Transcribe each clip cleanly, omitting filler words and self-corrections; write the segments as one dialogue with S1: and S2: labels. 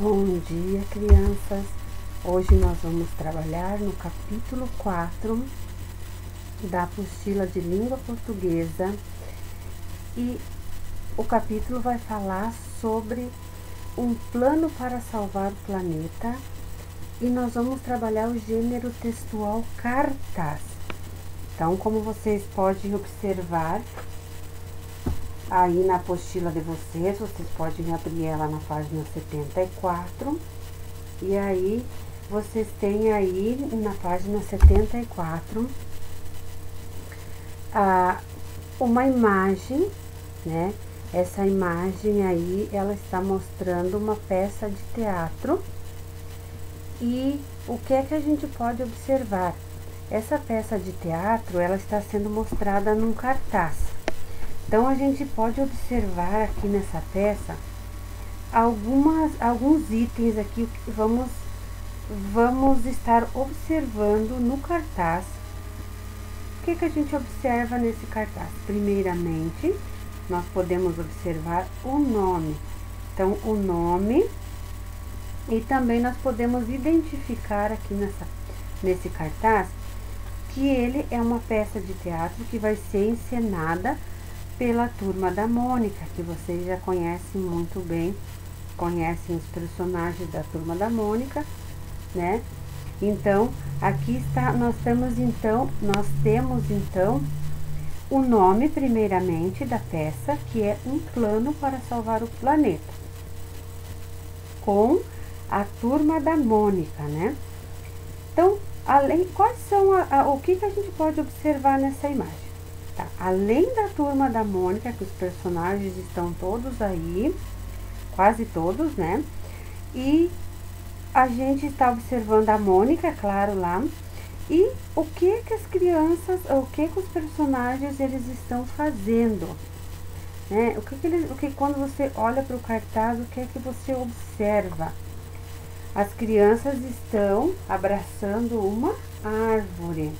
S1: Bom dia, crianças! Hoje nós vamos trabalhar no capítulo 4 da apostila de língua portuguesa e o capítulo vai falar sobre um plano para salvar o planeta e nós vamos trabalhar o gênero textual cartaz. Então, como vocês podem observar aí na apostila de vocês podem abrir ela na página 74 e aí vocês têm aí na página 74 uma imagem, né? Essa imagem aí, ela está mostrando uma peça de teatro e o que é que a gente pode observar? Essa peça de teatro, ela está sendo mostrada num cartaz. Então, a gente pode observar aqui nessa peça alguns itens aqui que vamos estar observando no cartaz. O que a gente observa nesse cartaz? Primeiramente, nós podemos observar o nome. Então, o nome e também nós podemos identificar aqui nesse cartaz que ele é uma peça de teatro que vai ser encenada pela Turma da Mônica, que vocês já conhecem muito bem, conhecem os personagens da Turma da Mônica, né? Então, aqui está, nós temos então o nome primeiramente da peça, que é Um Plano para Salvar o Planeta, com a Turma da Mônica, né? Então, quais são o que a gente pode observar nessa imagem? Tá, além da Turma da Mônica, que os personagens estão todos aí, quase todos, né? E a gente está observando a Mônica, claro, lá. E o que as crianças, o que os personagens eles estão fazendo, né? O que quando você olha para o cartaz, o que é que você observa? As crianças estão abraçando uma árvore.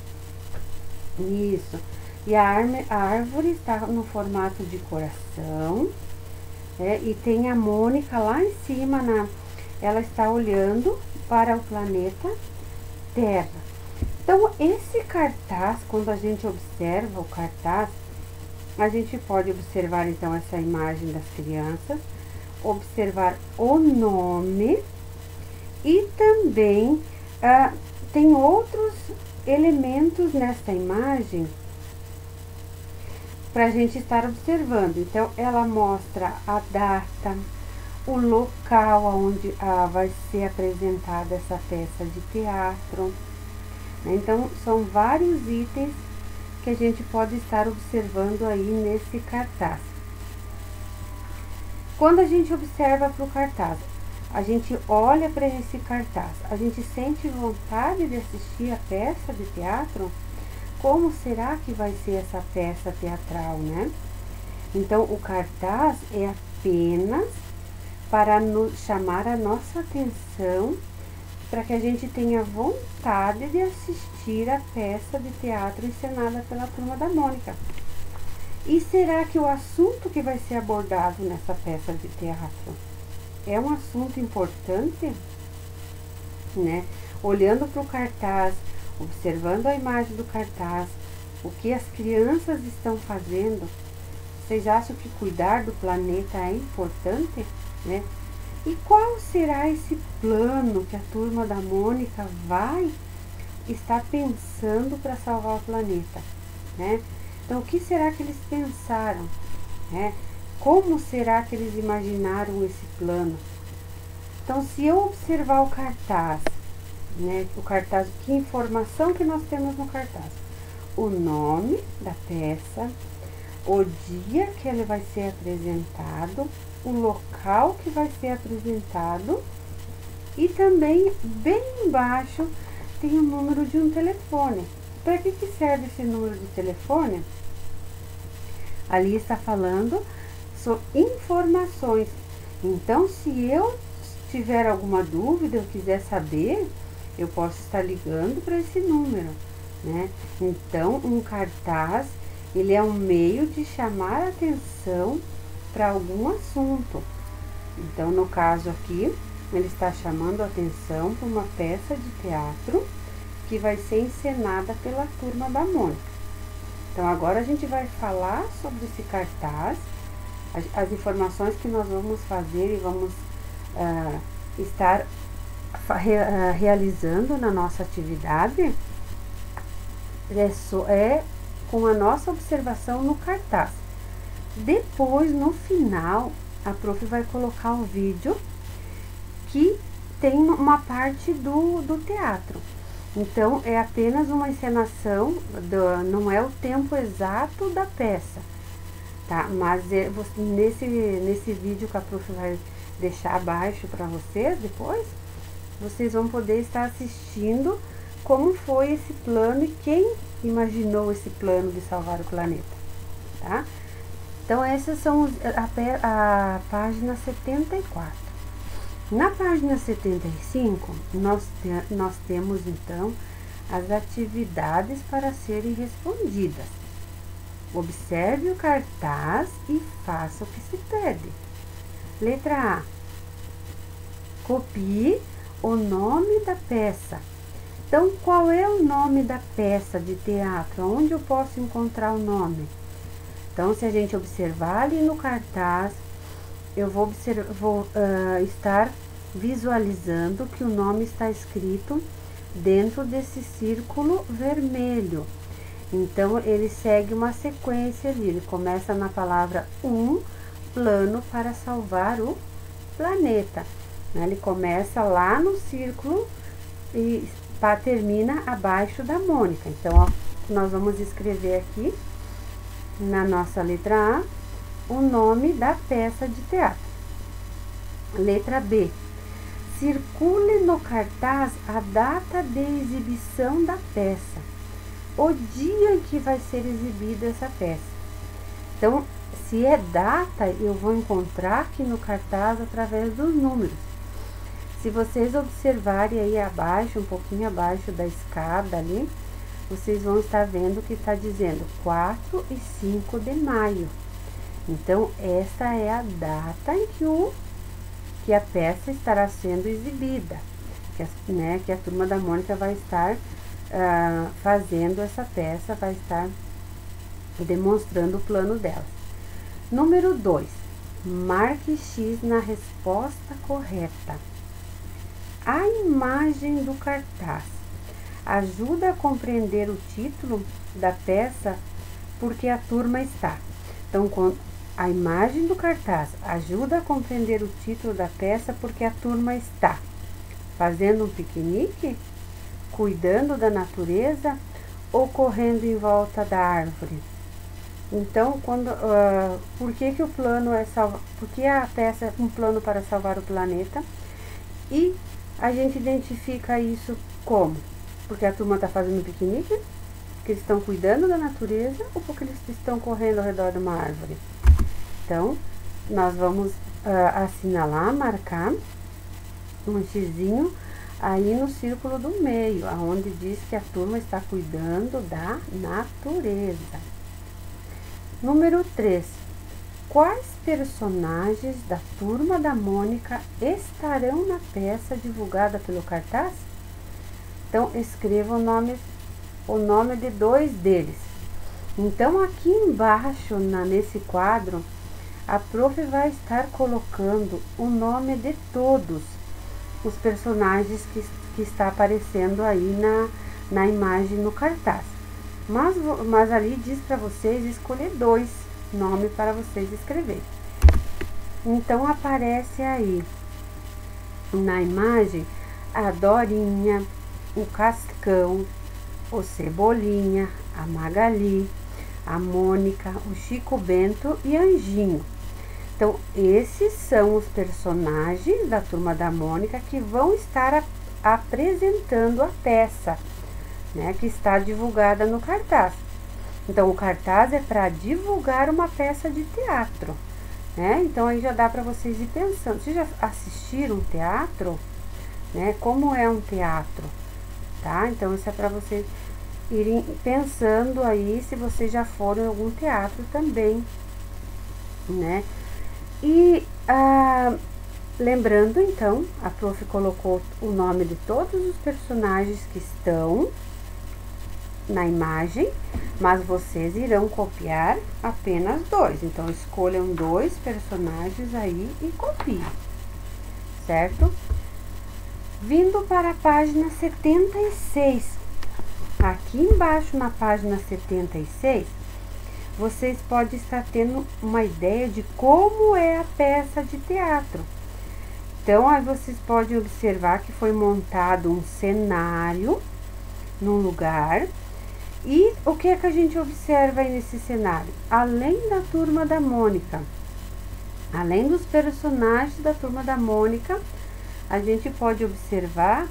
S1: Isso. E a árvore está no formato de coração, né? E tem a Mônica lá em cima, ela está olhando para o planeta Terra. Então, esse cartaz, quando a gente observa o cartaz, a gente pode observar então essa imagem das crianças, observar o nome e também tem outros elementos nessa imagem para a gente estar observando. Então, ela mostra a data, o local onde vai ser apresentada essa peça de teatro. Então, são vários itens que a gente pode estar observando aí nesse cartaz. Quando a gente observa para o cartaz, a gente olha para esse cartaz, a gente sente vontade de assistir a peça de teatro? Como será que vai ser essa peça teatral, né? Então, o cartaz é apenas para chamar a nossa atenção, para que a gente tenha vontade de assistir a peça de teatro encenada pela Turma da Mônica. E será que o assunto que vai ser abordado nessa peça de teatro é um assunto importante, né? Olhando para o cartaz, observando a imagem do cartaz, o que as crianças estão fazendo, vocês acham que cuidar do planeta é importante, né? E qual será esse plano que a Turma da Mônica vai estar pensando para salvar o planeta, né? Então, o que será que eles pensaram, né? Como será que eles imaginaram esse plano? Então, se eu observar o cartaz, né? O cartaz, que informação que nós temos no cartaz? O nome da peça, o dia que ele vai ser apresentado, o local que vai ser apresentado e também bem embaixo tem o número de um telefone. Para que serve esse número de telefone? Ali está falando sobre informações. Então, se eu tiver alguma dúvida, eu quiser saber, eu posso estar ligando para esse número, né? Então, um cartaz, ele é um meio de chamar a atenção para algum assunto. Então, no caso aqui, ele está chamando a atenção para uma peça de teatro que vai ser encenada pela Turma da Mônica. Então, agora a gente vai falar sobre esse cartaz, as informações que nós vamos fazer e vamos estar realizando na nossa atividade é com a nossa observação no cartaz. Depois, no final, a prof vai colocar um vídeo que tem uma parte do teatro. Então, é apenas uma encenação, não é o tempo exato da peça, tá? Mas nesse vídeo que a prof vai deixar abaixo para vocês depois, vocês vão poder estar assistindo como foi esse plano e quem imaginou esse plano de salvar o planeta, tá? Então, essas são a página 74. Na página 75, nós temos, então, as atividades para serem respondidas. Observe o cartaz e faça o que se pede. Letra A. Copie o nome da peça. Então, qual é o nome da peça de teatro? Onde eu posso encontrar o nome? Então, se a gente observar ali no cartaz, eu vou estar visualizando que o nome está escrito dentro desse círculo vermelho. Então, ele segue uma sequência ali. Ele começa na palavra plano para salvar o planeta. Ele começa lá no círculo e termina abaixo da Mônica. Então, ó, nós vamos escrever aqui na nossa letra A o nome da peça de teatro. Letra B. Circule no cartaz a data de exibição da peça, o dia em que vai ser exibida essa peça. Então, se é data, eu vou encontrar aqui no cartaz através dos números. Se vocês observarem aí abaixo, um pouquinho abaixo da escada ali, vocês vão estar vendo que está dizendo 4 e 5 de maio. Então, essa é a data em que a peça estará sendo exibida, que a Turma da Mônica vai estar fazendo essa peça, vai estar demonstrando o plano dela. Número 2, marque X na resposta correta. A imagem do cartaz ajuda a compreender o título da peça porque a turma está. Então, a imagem do cartaz ajuda a compreender o título da peça porque a turma está fazendo um piquenique, cuidando da natureza ou correndo em volta da árvore. Então, por que o plano é por que a peça é um plano para salvar o planeta? E a gente identifica isso como? Porque a turma está fazendo piquenique, porque eles estão cuidando da natureza ou porque eles estão correndo ao redor de uma árvore. Então, nós vamos assinalar, marcar um xizinho aí no círculo do meio, aonde diz que a turma está cuidando da natureza. Número 3. Quais personagens da Turma da Mônica estarão na peça divulgada pelo cartaz? Então, escreva o nome de 2 deles. Então, aqui embaixo, nesse quadro, a prof vai estar colocando o nome de todos os personagens que está aparecendo aí na imagem no cartaz. Mas ali diz para vocês escolher 2 nomes para vocês escreverem. Então, aparece aí na imagem a Dorinha, o Cascão, o Cebolinha, a Magali, a Mônica, o Chico Bento e Anjinho. Então, esses são os personagens da Turma da Mônica que vão estar apresentando a peça, que está divulgada no cartaz. Então, o cartaz é para divulgar uma peça de teatro, Então, aí já dá para vocês ir pensando. Vocês já assistiram teatro? Como é um teatro, tá? Então, isso é para vocês irem pensando aí se vocês já foram em algum teatro também, E Lembrando, então, a prof colocou o nome de todos os personagens que estão na imagem, mas vocês irão copiar apenas 2. Então, escolham 2 personagens aí e copiem, certo? Vindo para a página 76. Aqui embaixo na página 76, vocês podem estar tendo uma ideia de como é a peça de teatro. Então, aí vocês podem observar que foi montado um cenário num lugar. E o que é que a gente observa aí nesse cenário? Além da Turma da Mônica, além dos personagens da Turma da Mônica, a gente pode observar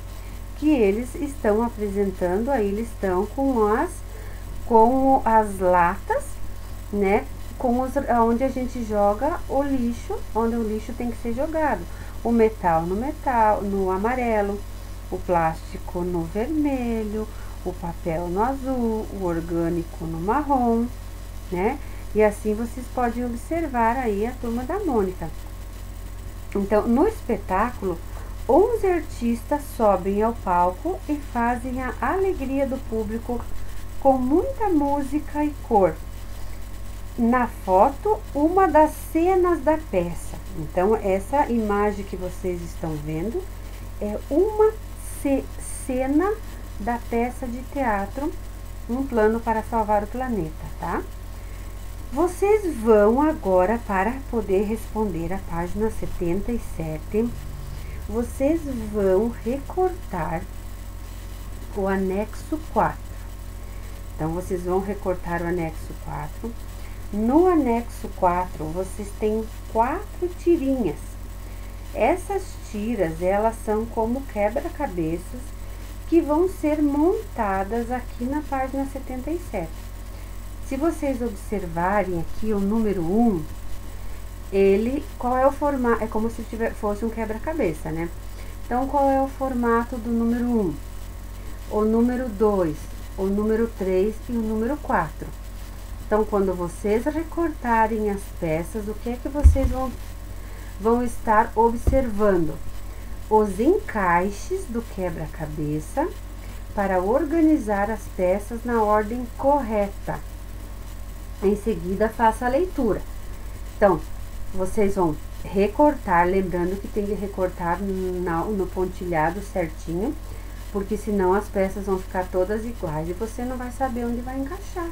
S1: que eles estão apresentando, aí eles estão com as latas, né? Onde a gente joga o lixo, onde o lixo tem que ser jogado. O metal, no amarelo, o plástico no vermelho, o papel no azul, o orgânico no marrom, né? E assim vocês podem observar aí a Turma da Mônica. Então, no espetáculo, 11 artistas sobem ao palco e fazem a alegria do público com muita música e cor. Na foto, uma das cenas da peça. Então, essa imagem que vocês estão vendo é uma cena da peça de teatro, Um Plano para Salvar o Planeta, tá? Vocês vão agora, para poder responder a página 77, vocês vão recortar o anexo 4. Então, vocês vão recortar o anexo 4. No anexo 4, vocês têm 4 tirinhas. Essas tiras, elas são como quebra-cabeças que vão ser montadas aqui na página 77. Se vocês observarem aqui o número 1, qual é o formato? É como se fosse um quebra-cabeça, né? Então, qual é o formato do número 1? O número 2, o número 3 e o número 4. Então, quando vocês recortarem as peças, o que é que vocês vão estar observando? Os encaixes do quebra-cabeça para organizar as peças na ordem correta. Em seguida, faça a leitura. Então, vocês vão recortar, lembrando que tem que recortar no pontilhado certinho, porque senão as peças vão ficar todas iguais e você não vai saber onde vai encaixar.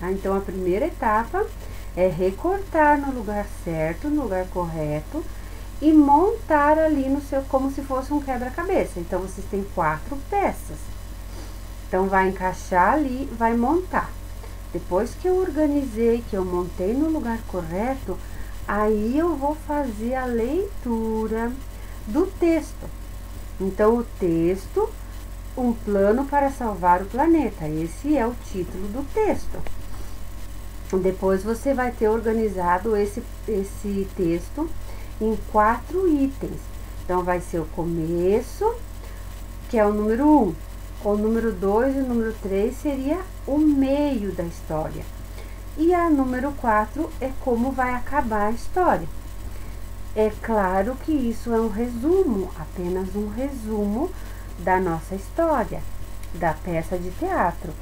S1: Tá? Então, a primeira etapa é recortar no lugar certo, no lugar correto, e montar ali como se fosse um quebra-cabeça. Então, vocês têm 4 peças. Então, vai encaixar ali, vai montar. Depois que eu organizei, que eu montei no lugar correto, aí eu vou fazer a leitura do texto. Então, o texto, Um Plano para Salvar o Planeta. Esse é o título do texto. Depois você vai ter organizado esse texto em 4 itens. Então, vai ser o começo, que é o número 1. O número 2 e o número 3 seria o meio da história. E a número 4 é como vai acabar a história. É claro que isso é um resumo, apenas um resumo da nossa história, da peça de teatro.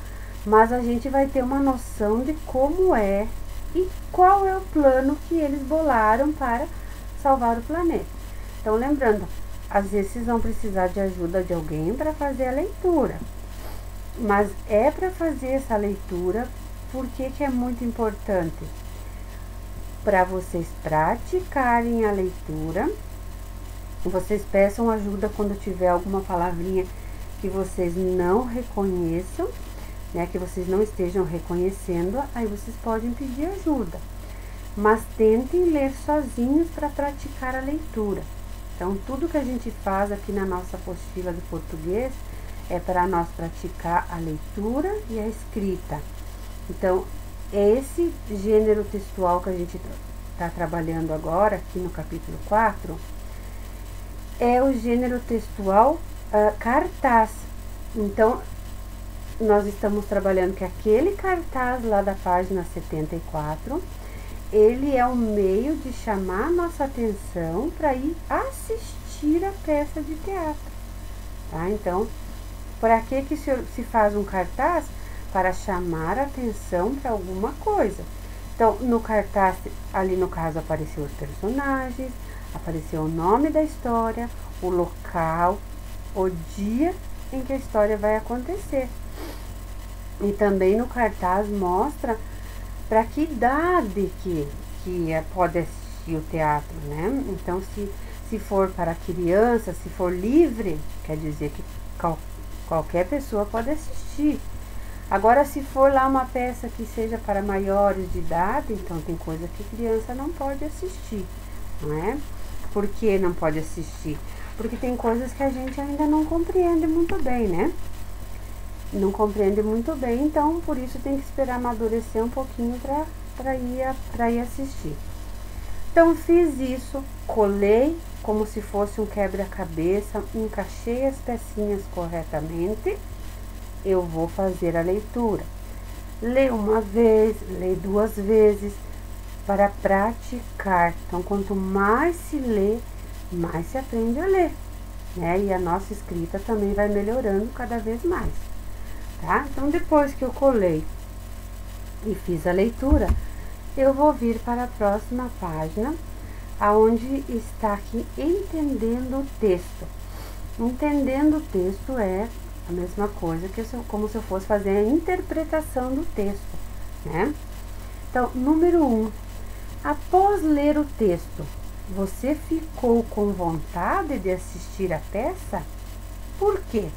S1: Mas a gente vai ter uma noção de como é e qual é o plano que eles bolaram para salvar o planeta. Então, lembrando, às vezes vocês vão precisar de ajuda de alguém para fazer a leitura. Mas é para fazer essa leitura, porque que é muito importante? Para vocês praticarem a leitura, vocês peçam ajuda quando tiver alguma palavrinha que vocês não reconheçam, né, que vocês não estejam reconhecendo, aí vocês podem pedir ajuda. Mas tentem ler sozinhos para praticar a leitura. Então, tudo que a gente faz aqui na nossa apostila de português é para nós praticar a leitura e a escrita. Então, esse gênero textual que a gente está trabalhando agora, aqui no capítulo 4, é o gênero textual cartaz. Então, nós estamos trabalhando que aquele cartaz lá da página 74 ele é um meio de chamar nossa atenção para ir assistir a peça de teatro, tá? Então, para que se faz um cartaz? Para chamar a atenção para alguma coisa. Então, no cartaz, ali no caso, apareceu os personagens, apareceu o nome da história, o local, o dia em que a história vai acontecer. E também no cartaz mostra para que idade que pode assistir o teatro, né? Então, se for para criança, se for livre, quer dizer que qualquer pessoa pode assistir. Agora, se for lá uma peça que seja para maiores de idade, então tem coisa que criança não pode assistir, não é? Por que não pode assistir? Porque tem coisas que a gente ainda não compreende muito bem, né? Não compreende muito bem, então por isso tem que esperar amadurecer um pouquinho para ir assistir. Então fiz isso, colei como se fosse um quebra-cabeça, encaixei as pecinhas corretamente. Eu vou fazer a leitura. Lê uma vez, lê 2 vezes, para praticar. Então, quanto mais se lê, mais se aprende a ler, né? E a nossa escrita também vai melhorando cada vez mais, tá? Então, depois que eu colei e fiz a leitura, eu vou vir para a próxima página, aonde está aqui entendendo o texto. Entendendo o texto é a mesma coisa que como se eu fosse fazer a interpretação do texto, né? Então, número 1. Após ler o texto, você ficou com vontade de assistir a peça? Por quê?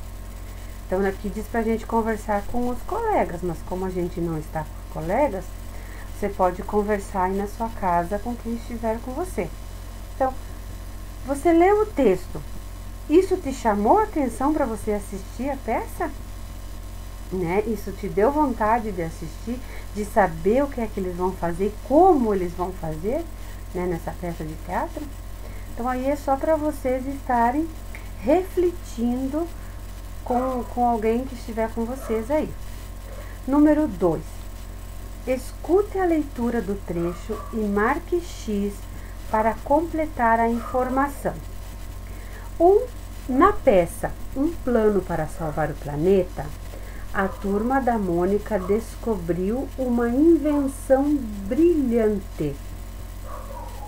S1: Então, aqui diz pra gente conversar com os colegas, mas como a gente não está com os colegas, você pode conversar aí na sua casa com quem estiver com você. Então, você leu o texto. Isso te chamou a atenção para você assistir a peça? Né? Isso te deu vontade de assistir, de saber o que é que eles vão fazer, como eles vão fazer, né, nessa peça de teatro? Então aí é só para vocês estarem refletindo com alguém que estiver com vocês aí. Número 2. Escute a leitura do trecho e marque X para completar a informação. Na peça Um Plano para Salvar o Planeta, a turma da Mônica descobriu uma invenção brilhante.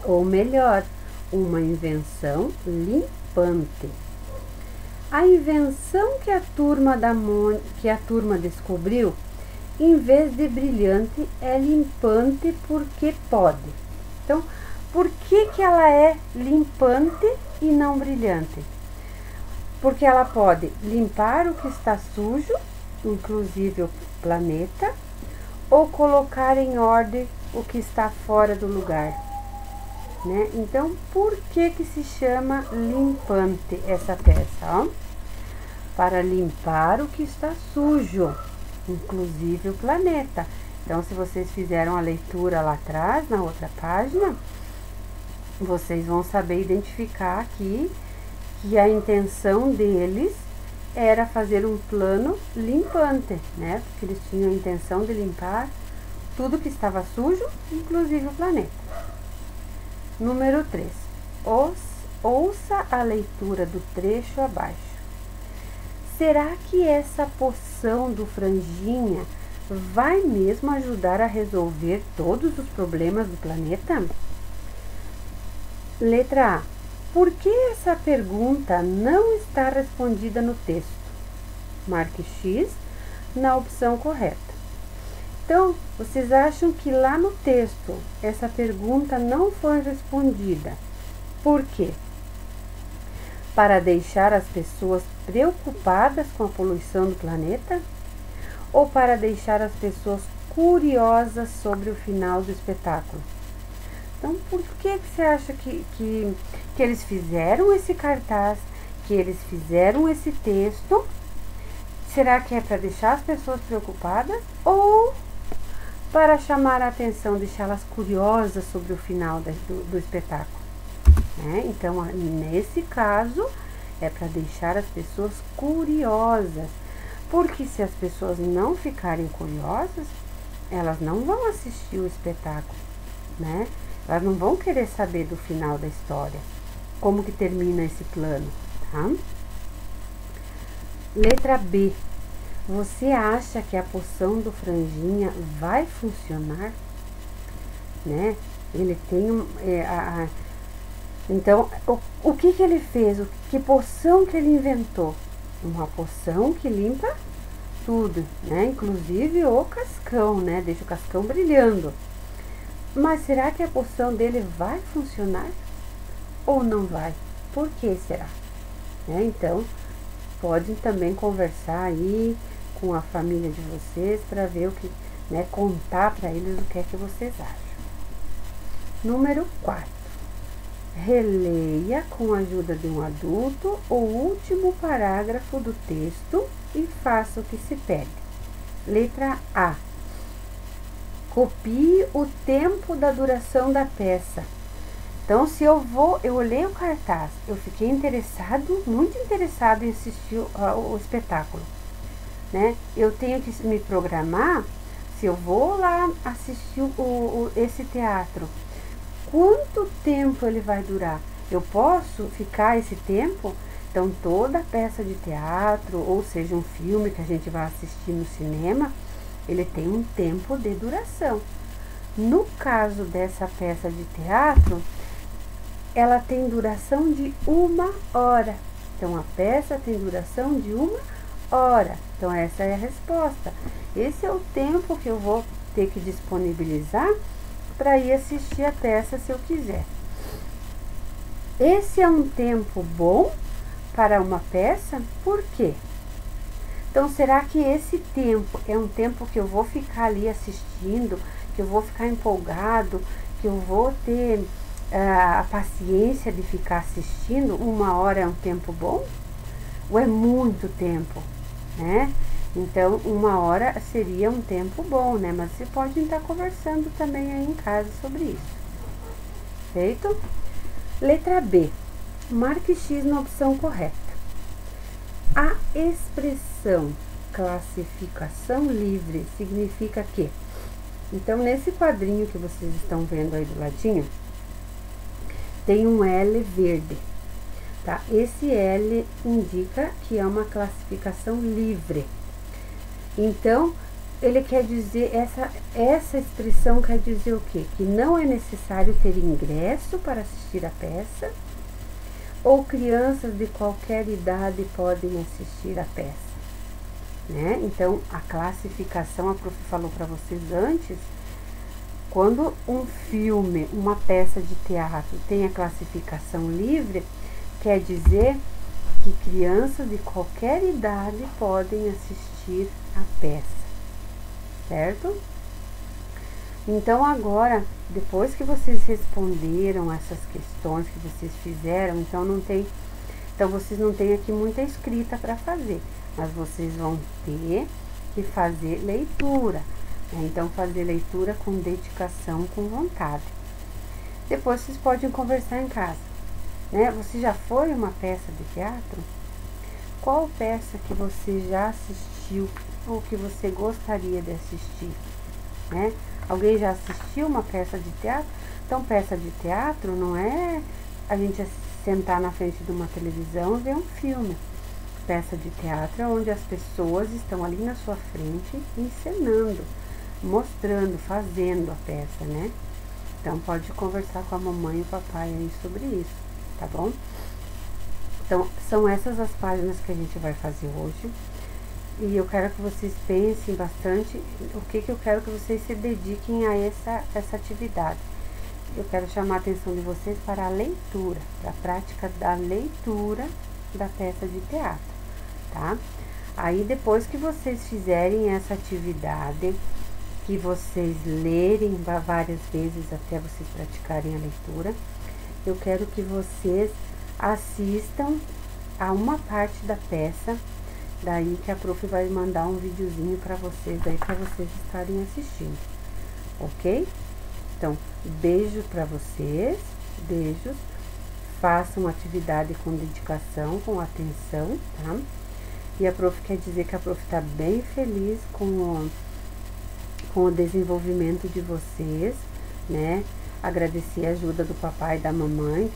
S1: Ou melhor, uma invenção limpante. A invenção que a turma descobriu, em vez de brilhante, é limpante porque pode. Então, por que ela é limpante e não brilhante? Porque ela pode limpar o que está sujo, inclusive o planeta, ou colocar em ordem o que está fora do lugar, né? Então, por que se chama limpante essa peça? Ó? Para limpar o que está sujo, inclusive o planeta. Então, se vocês fizeram a leitura lá atrás, na outra página, vocês vão saber identificar aqui que a intenção deles era fazer um plano limpante, né? Porque eles tinham a intenção de limpar tudo que estava sujo, inclusive o planeta. Número 3. Ouça a leitura do trecho abaixo. Será que essa poção do Franjinha vai mesmo ajudar a resolver todos os problemas do planeta? Letra A. Por que essa pergunta não está respondida no texto? Marque X na opção correta. Então, vocês acham que lá no texto essa pergunta não foi respondida? Por quê? Para deixar as pessoas preocupadas com a poluição do planeta? Ou para deixar as pessoas curiosas sobre o final do espetáculo? Então, por que você acha que eles fizeram esse cartaz, que eles fizeram esse texto? Será que é para deixar as pessoas preocupadas ou para chamar a atenção, deixá-las curiosas sobre o final do espetáculo? Então, nesse caso, é para deixar as pessoas curiosas, porque se as pessoas não ficarem curiosas, elas não vão assistir o espetáculo. né? Elas não vão querer saber do final da história, como que termina esse plano, tá? Letra B. Você acha que a poção do franjinha vai funcionar? Né? Ele tem então, o que ele fez? Que poção que ele inventou? Uma poção que limpa tudo, né? Inclusive o cascão, né? Deixa o cascão brilhando. Mas será que a poção dele vai funcionar? Ou não vai? Por que será? Né? Então, podem também conversar aí com a família de vocês para ver o que, né? Contar para eles o que é que vocês acham. Número 4. Releia com a ajuda de um adulto o último parágrafo do texto e faça o que se pede. Letra A. Copie o tempo da duração da peça. Então, se eu olhei o cartaz, eu fiquei muito interessado em assistir o espetáculo, né? Eu tenho que me programar, se eu vou lá assistir esse teatro, quanto tempo ele vai durar? Eu posso ficar esse tempo? Então, toda peça de teatro, ou seja, um filme que a gente vai assistir no cinema, ele tem um tempo de duração. No caso dessa peça de teatro, ela tem duração de 1 hora. Então, a peça tem duração de 1 hora. Então, essa é a resposta. Esse é o tempo que eu vou ter que disponibilizar para ir assistir a peça se eu quiser. Esse é um tempo bom para uma peça? Por quê? Então, será que esse tempo é um tempo que eu vou ficar ali assistindo, que eu vou ficar empolgado, que eu vou ter a paciência de ficar assistindo? 1 hora é um tempo bom? Ou é muito tempo, né? Então, 1 hora seria um tempo bom, né? Mas você pode estar conversando também aí em casa sobre isso. Feito? Letra B. Marque X na opção correta. A expressão classificação livre significa que? Então, nesse quadrinho que vocês estão vendo aí do ladinho, tem um L verde, tá? Esse L indica que é uma classificação livre. Então, ele quer dizer, essa expressão quer dizer o quê? Que não é necessário ter ingresso para assistir a peça, ou crianças de qualquer idade podem assistir a peça, né? Então, a classificação, a prof falou para vocês antes, quando um filme, uma peça de teatro tem a classificação livre, quer dizer que crianças de qualquer idade podem assistir a peça, certo? Então, agora, depois que vocês responderam essas questões que vocês fizeram, então vocês não têm aqui muita escrita para fazer, mas vocês vão ter que fazer leitura, né? Então, fazer leitura com dedicação, com vontade. Depois vocês podem conversar em casa, né? Você já foi uma peça de teatro? Qual peça que você já assistiu ou que você gostaria de assistir, né? Alguém já assistiu uma peça de teatro? Então, peça de teatro não é a gente sentar na frente de uma televisão e ver um filme. Peça de teatro é onde as pessoas estão ali na sua frente encenando, mostrando, fazendo a peça, né? Então, pode conversar com a mamãe e o papai aí sobre isso, tá bom? Então, são essas as páginas que a gente vai fazer hoje. E eu quero que vocês pensem bastante o que eu quero que vocês se dediquem a essa atividade. Eu quero chamar a atenção de vocês para a leitura, para a prática da leitura da peça de teatro, tá? Aí, depois que vocês fizerem essa atividade, que vocês lerem várias vezes até vocês praticarem a leitura, eu quero que vocês assistam a uma parte da peça, daí que a prof vai mandar um videozinho para vocês aí, para vocês estarem assistindo, ok? Então, beijo para vocês, beijos, façam atividade com dedicação, com atenção, tá? E a prof quer dizer que a prof tá bem feliz com o desenvolvimento de vocês, né? agradecer a ajuda do papai e da mamãe,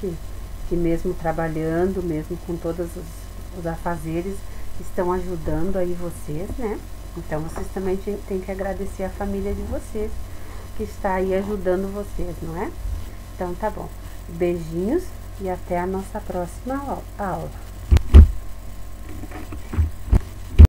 S1: que mesmo trabalhando, mesmo com todos os afazeres, estão ajudando aí vocês, né? Então vocês também têm que agradecer a família de vocês, que está aí ajudando vocês, não é? Então tá bom. Beijinhos e até a nossa próxima aula.